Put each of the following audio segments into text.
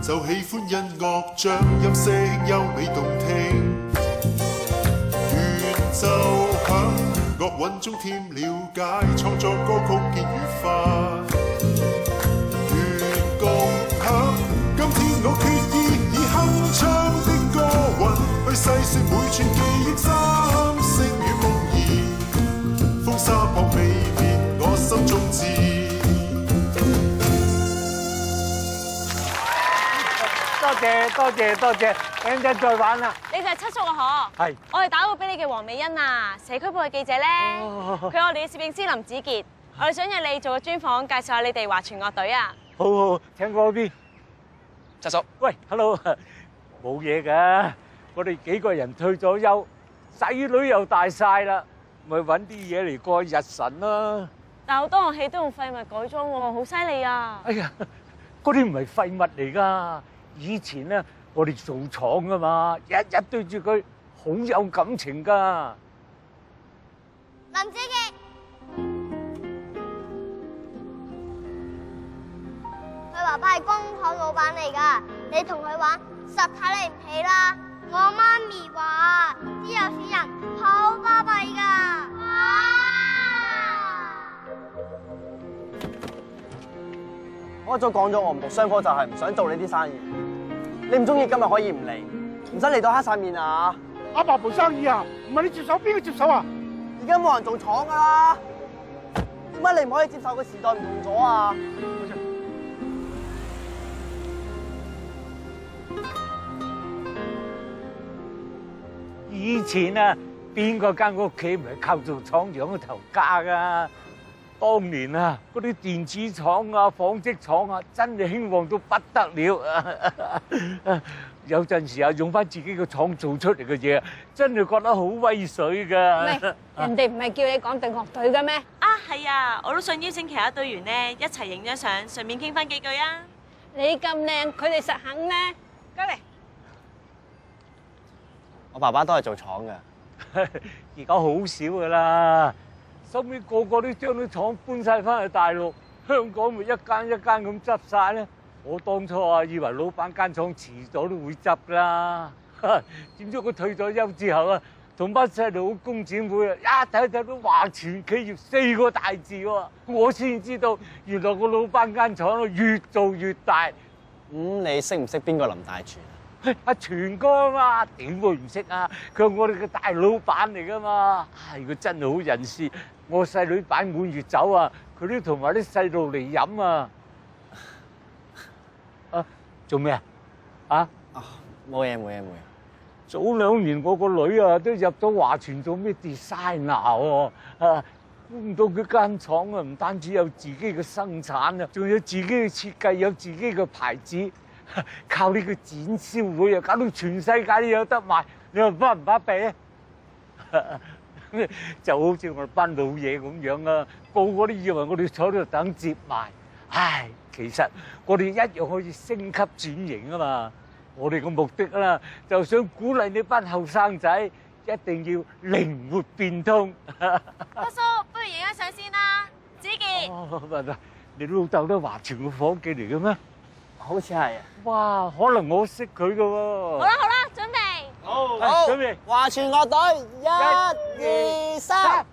就喜歡音樂，將音色優美動聽。願奏響，樂韻中添了解，創作歌曲結愉快。願共享，今天我決意以鏗鏘的歌韻去細說每串記憶，三色與夢兒，風沙撲未滅我心中志。多謝，等陣再玩啦。你就係七叔啊？嗬。係。我係打過俾你嘅黃美欣啊，社區報嘅記者咧。佢係我哋嘅攝影師林子傑，我哋想約你做個專訪，介紹下你哋華傳樂隊啊。好，請過邊。七叔，喂 ，hello， 冇嘢㗎，我哋幾個人退咗休，仔女又大晒啦，咪揾啲嘢嚟過日神啦。但好多樂器都用廢物改裝喎，好犀利啊！哎呀，嗰啲唔係廢物嚟㗎。以前咧，我哋做廠噶嘛，日日對住佢，好有感情噶。林子傑，佢爸爸係工廠老闆嚟噶，你同佢玩實睇你唔起啦。我媽咪話啲有錢人好巴閉噶。我一早講咗，我唔讀商科就係唔想做呢啲生意。你唔中意今日可以唔嚟，唔使嚟到黑晒面啊！阿爸做生意啊，唔係你接手，邊個接手啊？而家冇人做廠噶啦，點解你唔可以接受個時代唔同咗啊？以前啊，邊個間屋企唔係靠做廠養個頭家噶？當年啊，嗰啲電子廠啊、紡織廠啊，真係興旺到不得了。有陣時啊，用翻自己個廠做出嚟嘅嘢，真係覺得好威水㗎。人哋唔係叫你講定樂隊嘅咩？啊，係啊，我都想邀請其他隊員咧一齊影張相，順便傾翻幾句啊。你咁靚，佢哋實肯咩？過嚟。我爸爸都係做廠嘅，而家好少㗎啦。收尾個個都將啲廠搬晒翻去大陸，香港咪一間一間咁執晒咧。我當初啊，以為老闆間廠遲早都會執啦。點知佢退咗休之後啊，同班細路好工展會啊，一睇到華傳企業4個大字喎，我先知道原來個老闆間廠越做越大。你識唔識邊個林大全？阿全哥啊嘛，點會唔識啊？佢係我哋嘅大老闆嚟噶嘛。唉，佢真係好人事。我細女擺滿月酒啊，佢都同埋啲細路嚟飲啊。啊，做咩啊？啊？冇嘢。早2年我個女啊都入咗華傳做咩 designer 喎。啊，估唔到佢間廠啊，唔單止有自己嘅生產啊，仲有自己嘅設計，有自己嘅牌子。靠呢個展銷會啊，搞到全世界都有得賣，你話巴唔巴閉啊？就好似我哋班老嘢咁樣啊，個個都以為我哋坐喺度等接賣。唉，其實我哋一樣可以升級轉型啊嘛。我哋個目的啦，就想鼓勵你班後生仔一定要靈活變通。阿叔，不如影張相先啦。子傑，唔，你老豆都華傳嘅夥計嚟嘅咩？好似係。哇，可能我識佢㗎喎。好啦，準備。好，準備。華傳樂隊1、2、3。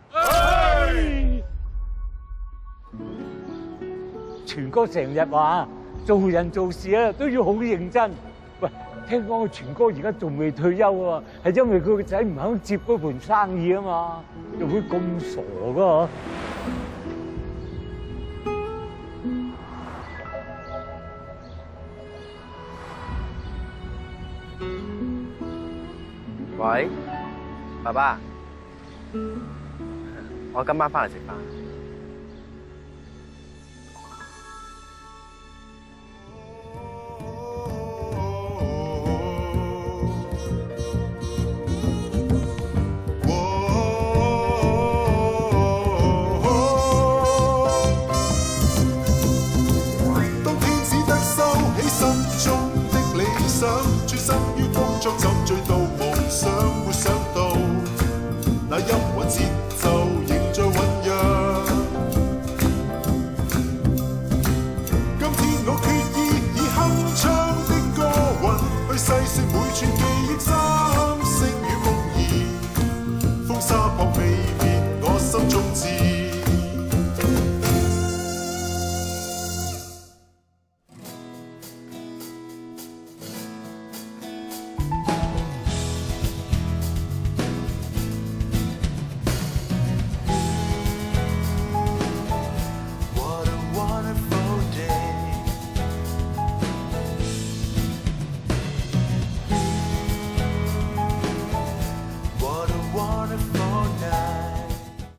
全哥成日話做人做事啊都要好認真。喂，聽講全哥而家仲未退休啊，係因為佢個仔唔肯接嗰盤生意啊嘛，又會咁傻㗎？喂，爸爸，我今晚翻嚟食飯。